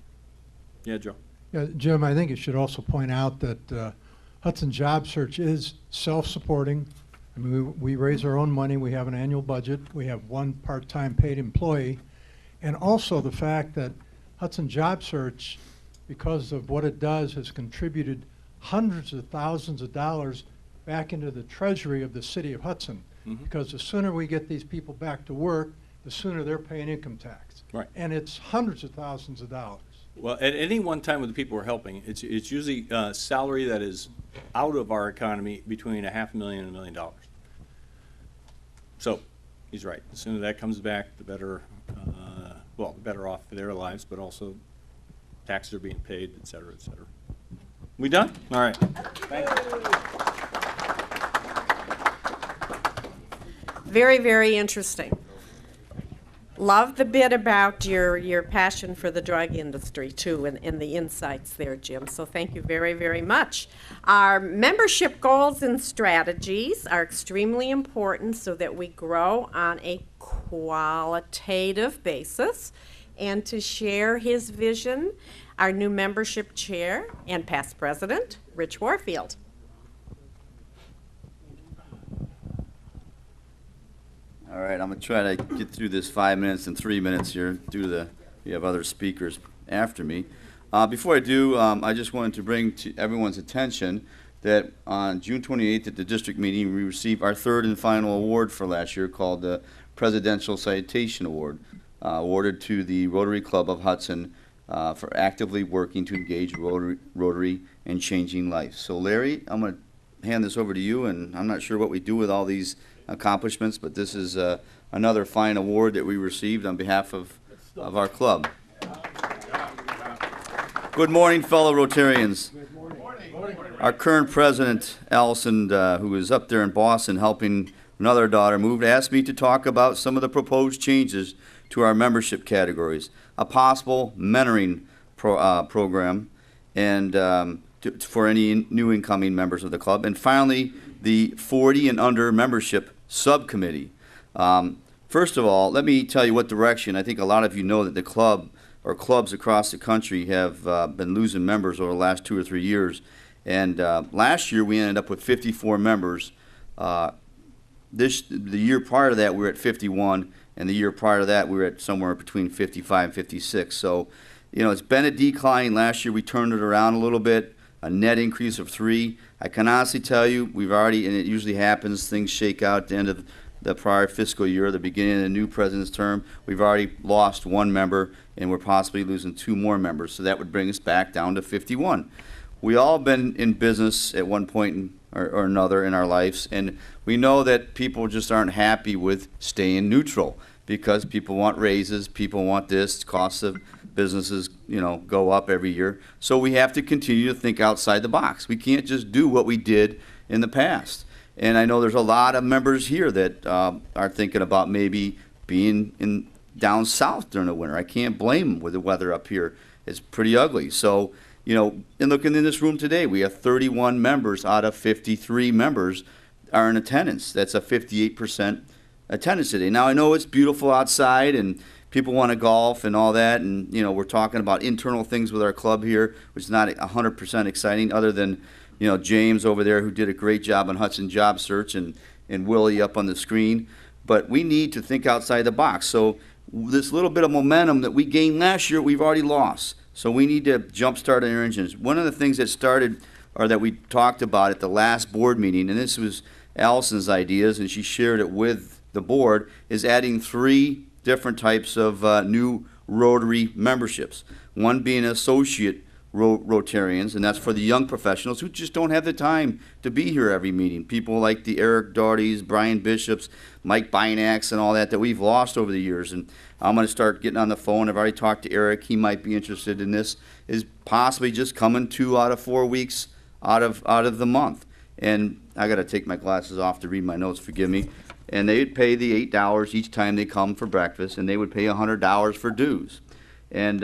Yeah, Joe. Yeah, Jim, I think you should also point out that Hudson Job Search is self-supporting. I mean, we raise our own money. We have an annual budget. We have one part-time paid employee. And also the fact that Hudson Job Search, because of what it does, has contributed hundreds of thousands of dollars back into the treasury of the city of Hudson. Mm-hmm. Because the sooner we get these people back to work, the sooner they're paying income tax. Right. And it's hundreds of thousands of dollars. Well, at any one time with the people we're helping, it's usually salary that is out of our economy between $500,000 and $1 million. So he's right. The sooner that comes back, the better, the better off for their lives, but also taxes are being paid, et cetera, et cetera. We done? All right. Thank you. Very, very interesting. Love the bit about your passion for the drug industry, too, and the insights there, Jim. So thank you very, very much. Our membership goals and strategies are extremely important so that we grow on a qualitative basis. And to share his vision, our new membership chair and past president, Rich Warfield. All right, I'm going to try to get through this 5 minutes and 3 minutes here due to we have other speakers after me. Before I do, I just wanted to bring to everyone's attention that on June 28th at the district meeting, we received our third and final award for last year called the Presidential Citation Award, awarded to the Rotary Club of Hudson for actively working to engage Rotary and changing lives. So Larry, I'm going to hand this over to you, and I'm not sure what we do with all these accomplishments, but this is another fine award that we received on behalf of our club. Good morning, fellow Rotarians. Good morning. Our current president, Allison, who is up there in Boston helping another daughter move, asked me to talk about some of the proposed changes to our membership categories, a possible mentoring program, and for any new incoming members of the club, and finally, the 40 and under membership subcommittee. First of all, let me tell you what direction. I think a lot of you know that the club or clubs across the country have been losing members over the last 2 or 3 years. And last year we ended up with 54 members. The year prior to that we were at 51, and the year prior to that we were at somewhere between 55 and 56. So, you know, it's been a decline. Last year we turned it around a little bit, a net increase of 3. I can honestly tell you, we've already, and it usually happens, things shake out at the end of the prior fiscal year, the beginning of the new president's term. We've already lost 1 member, and we're possibly losing 2 more members. So that would bring us back down to 51. We all been in business at one point or another in our lives, and we know that people just aren't happy with staying neutral because people want raises, people want this, costs of businesses, you know, go up every year. So we have to continue to think outside the box. We can't just do what we did in the past. And I know there's a lot of members here that are thinking about maybe being down south during the winter. I can't blame them with the weather up here. It's pretty ugly. So, you know, and looking in this room today, we have 31 members out of 53 members are in attendance. That's a 58% attendance today. Now, I know it's beautiful outside and people want to golf and all that, and you know, we're talking about internal things with our club here, which is not 100% exciting, other than, you know, James over there who did a great job on Hudson Job Search, and and Willie up on the screen. But we need to think outside the box. So this little bit of momentum that we gained last year, we've already lost. So we need to jumpstart our engines. One of the things that started, or that we talked about at the last board meeting, and this was Allison's ideas, and she shared it with the board, is adding 3 different types of new Rotary memberships. One being associate Rotarians, and that's for the young professionals who just don't have the time to be here every meeting. People like the Eric Daughtys, Brian Bishops, Mike Binax, and all that we've lost over the years. And I'm going to start getting on the phone. I've already talked to Eric. He might be interested in this, is possibly just coming 2 out of 4 weeks out of the month. And I got to take my glasses off to read my notes, forgive me. And they would pay the $8 each time they come for breakfast, and they would pay $100 for dues. And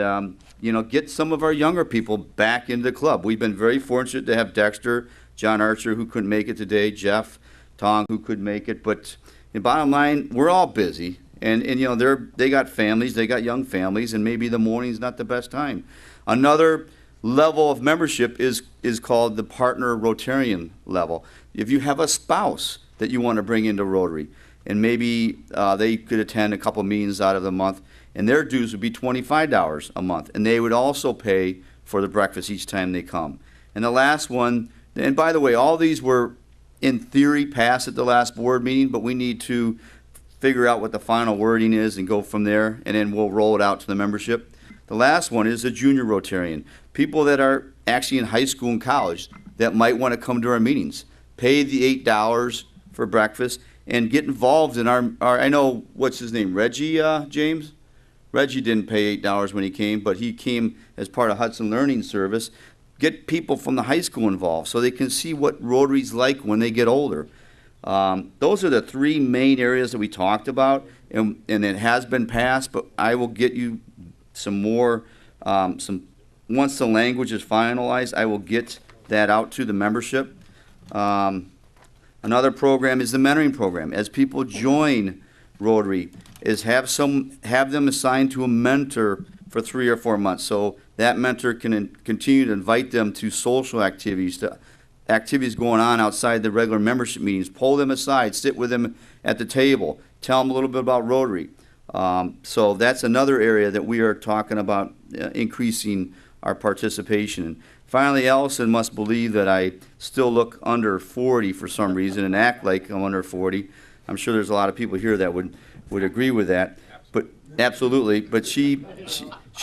get some of our younger people back into the club. We've been very fortunate to have Dexter, John Archer, who couldn't make it today, Jeff Tong, who couldn't make it. But the bottom line, we're all busy, and they got families, they got young families, and maybe the morning's not the best time. Another level of membership is called the partner Rotarian level. If you have a spouse that you want to bring into Rotary, and maybe they could attend a couple meetings out of the month, and their dues would be $25 a month, and they would also pay for the breakfast each time they come. And the last one, and by the way, all these were in theory passed at the last board meeting, but we need to figure out what the final wording is and go from there, and then we'll roll it out to the membership. The last one is a junior Rotarian. People that are actually in high school and college that might want to come to our meetings. Pay the $8 for breakfast and get involved in our I know, what's his name, Reggie, James? Reggie didn't pay $8 when he came, but he came as part of Hudson Learning Service. Get people from the high school involved so they can see what Rotary's like when they get older. Those are the 3 main areas that we talked about, and it has been passed, but I will get you some more, once the language is finalized, I will get that out to the membership. Another program is the mentoring program. As people join Rotary, is have them assigned to a mentor for 3 or 4 months. So that mentor can continue to invite them to social activities, to activities going on outside the regular membership meetings. Pull them aside, sit with them at the table, tell them a little bit about Rotary. So that's another area that we are talking about increasing our participation in. Finally, Allison must believe that I still look under 40 for some reason and act like I'm under 40. I'm sure there's a lot of people here that would agree with that. But absolutely. But she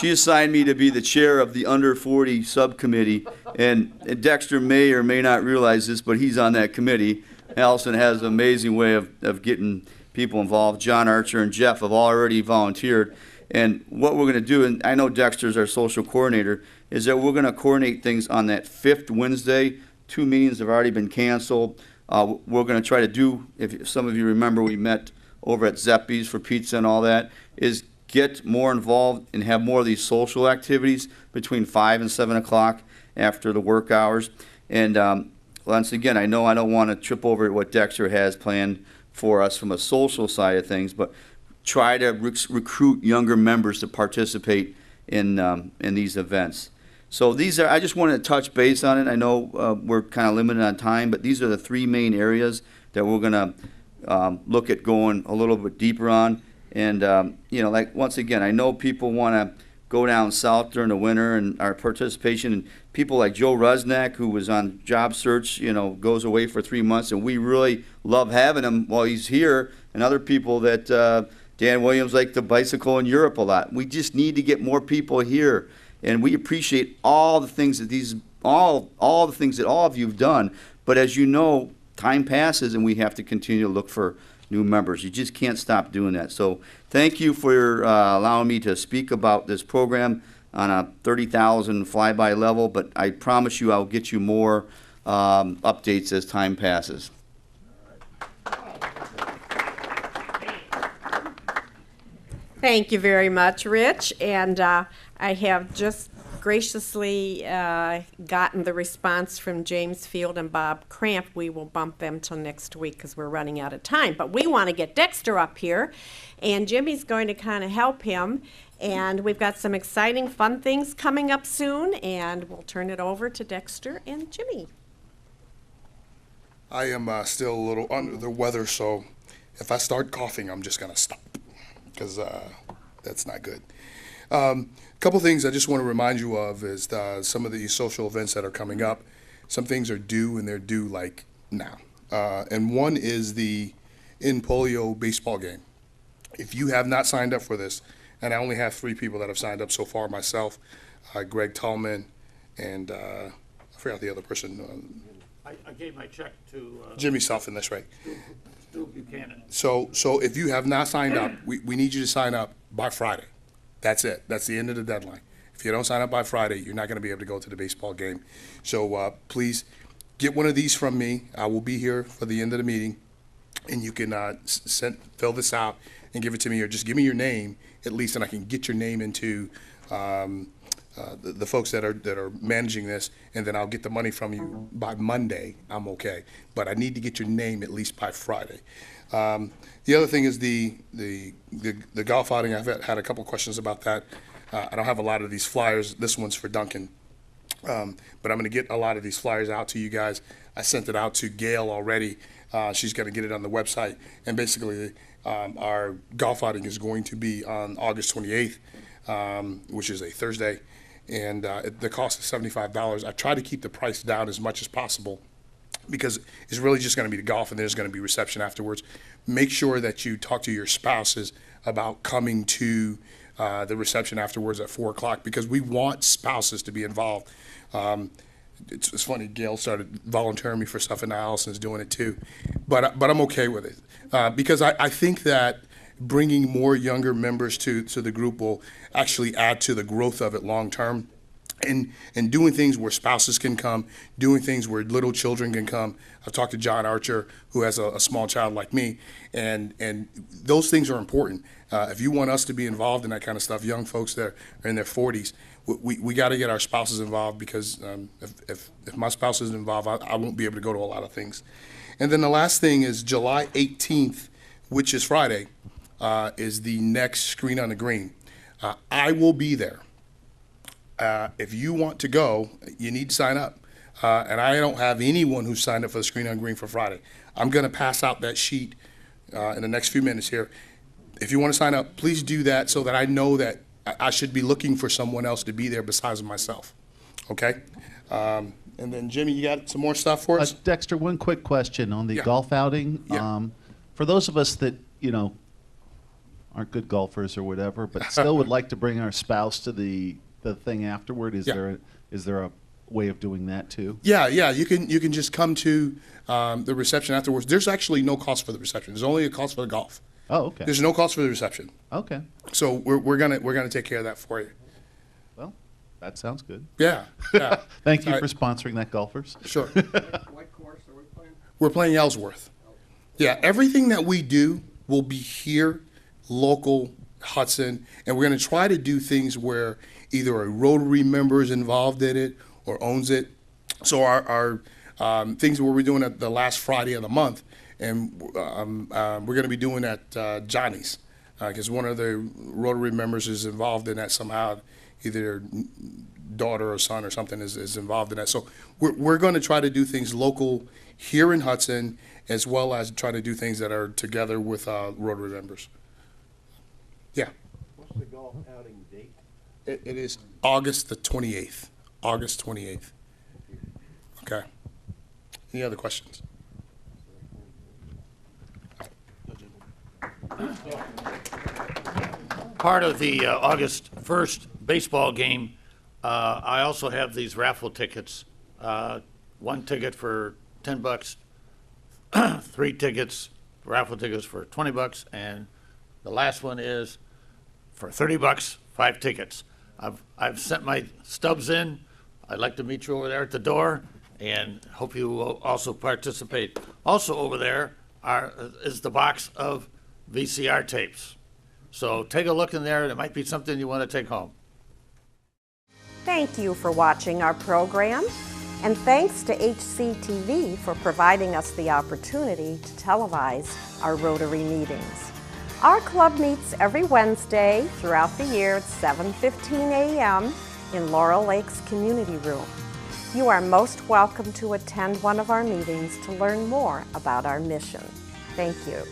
assigned me to be the chair of the under 40 subcommittee, and Dexter may or may not realize this, but he's on that committee. Allison has an amazing way of getting people involved. John Archer and Jeff have already volunteered. And what we're going to do, and I know Dexter's our social coordinator, is that we're going to coordinate things on that 5th Wednesday. 2 meetings have already been canceled. We're going to try to do, if some of you remember, we met over at Zeppi's for pizza and all that, is get more involved and have more of these social activities between 5 and 7 o'clock after the work hours. And once again, I know I don't want to trip over what Dexter has planned for us from a social side of things, but try to recruit younger members to participate in these events. So these are, I just wanted to touch base on it. I know we're kind of limited on time, but these are the 3 main areas that we're going to look at going a little bit deeper on. And, like, once again, I know people want to go down south during the winter, and our participation, and people like Joe Rusnak, who was on job search, goes away for 3 months, and we really love having him while he's here, and other people that Dan Williams liked to bicycle in Europe a lot. We just need to get more people here, and we appreciate all the things that all the things that all of you have done. But as you know, time passes, and we have to continue to look for new members. You just can't stop doing that. So thank you for allowing me to speak about this program on a 30,000 flyby level, but I promise you I'll get you more updates as time passes. Thank you very much, Rich. And I have just graciously gotten the response from James Field and Bob Cramp. We will bump them till next week because we're running out of time. But we want to get Dexter up here, and Jimmy's going to kind of help him. And we've got some exciting, fun things coming up soon, and we'll turn it over to Dexter and Jimmy. I am still a little under the weather, so if I start coughing, I'm just going to stop because that's not good. A couple things I just want to remind you of is some of the social events that are coming up. Some things are due, and they're due like now. And one is the In Polio baseball game. If you have not signed up for this, and I only have 3 people that have signed up so far, myself, Greg Tallman, and I forgot the other person. I gave my check to Jimmy Suffin, that's right. Stu Buchanan. So if you have not signed up, we need you to sign up by Friday. That's it. That's the end of the deadline. If you don't sign up by Friday, you're not going to be able to go to the baseball game. So please get one of these from me. I will be here for the end of the meeting, and you can fill this out and give it to me, or just give me your name at least, and I can get your name into the folks that are managing this, and then I'll get the money from you by Monday. I'm okay, but I need to get your name at least by Friday. The other thing is the golf outing. I've had a couple questions about that. I don't have a lot of these flyers. This one's for Duncan, but I'm going to get a lot of these flyers out to you guys. I sent it out to Gail already. She's going to get it on the website, and basically our golf outing is going to be on August 28th, which is a Thursday. And the cost is $75. I try to keep the price down as much as possible because it's really just going to be the golf, and there's going to be reception afterwards. Make sure that you talk to your spouses about coming to the reception afterwards at 4 o'clock, because we want spouses to be involved. It's funny, Gail started volunteering me for stuff, and now Allison's doing it too. But I'm okay with it because I think that bringing more younger members to the group will actually add to the growth of it long term. And doing things where spouses can come, doing things where little children can come. I've talked to John Archer, who has a small child like me, and those things are important. If you want us to be involved in that kind of stuff, young folks that are in their 40s, we got to get our spouses involved, because if my spouse isn't involved, I won't be able to go to a lot of things. And then the last thing is July 18th, which is Friday, is the next Screen on the Green. I will be there. If you want to go, you need to sign up. And I don't have anyone who's signed up for the Screen on Green for Friday. I'm going to pass out that sheet in the next few minutes here. If you want to sign up, please do that so that I know that I should be looking for someone else to be there besides myself. Okay? And then, Jimmy, you got some more stuff for us? Dexter, one quick question on the golf outing. Yeah. For those of us that, aren't good golfers or whatever, but still would like to bring our spouse to the thing afterward, is there a way of doing that too? Yeah. You can just come to the reception afterwards. There's actually no cost for the reception. There's only a cost for the golf. Oh, okay. There's no cost for the reception. Okay. So we're gonna take care of that for you. Well, that sounds good. Yeah. Thank you for sponsoring that, golfers. Sure. What course are we playing? We're playing Ellsworth. Yeah, everything that we do will be here, local, Hudson, and we're going to try to do things where either a Rotary member is involved in it or owns it. So our things where we're doing it the last Friday of the month, and we're going to be doing at Johnny's, because one of the Rotary members is involved in that somehow. Either daughter or son or something is involved in that. So we're going to try to do things local here in Hudson, as well as try to do things that are together with Rotary members. Yeah. What's the golf outing date? It is August the 28th. August 28th. Okay. Any other questions? Part of the August 1st baseball game, I also have these raffle tickets. One ticket for $10, 3 tickets, raffle tickets for $20, and the last one is for $30, 5 tickets. I've sent my stubs in. I'd like to meet you over there at the door, and hope you will also participate. Also over there is the box of VCR tapes. So take a look in there. It might be something you want to take home. Thank you for watching our program, and thanks to HCTV for providing us the opportunity to televise our Rotary meetings. Our club meets every Wednesday throughout the year at 7:15 a.m. in Laurel Lakes Community Room. You are most welcome to attend one of our meetings to learn more about our mission. Thank you.